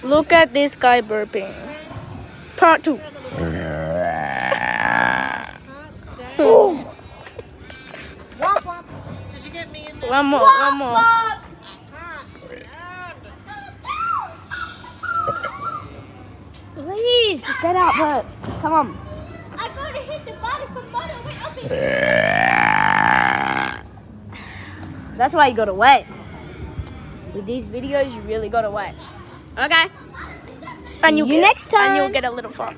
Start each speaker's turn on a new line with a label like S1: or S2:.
S1: Look at this guy burping. Part 2.
S2: Womp womp. Did you get me in there?
S1: One more. Please, get out, burps. Come on.
S3: I'm going to hit the bottom from bottom way up in
S1: That's why you gotta wait. With these videos, you really gotta wait. Okay?
S3: See you next time.
S1: And you'll get a little fun.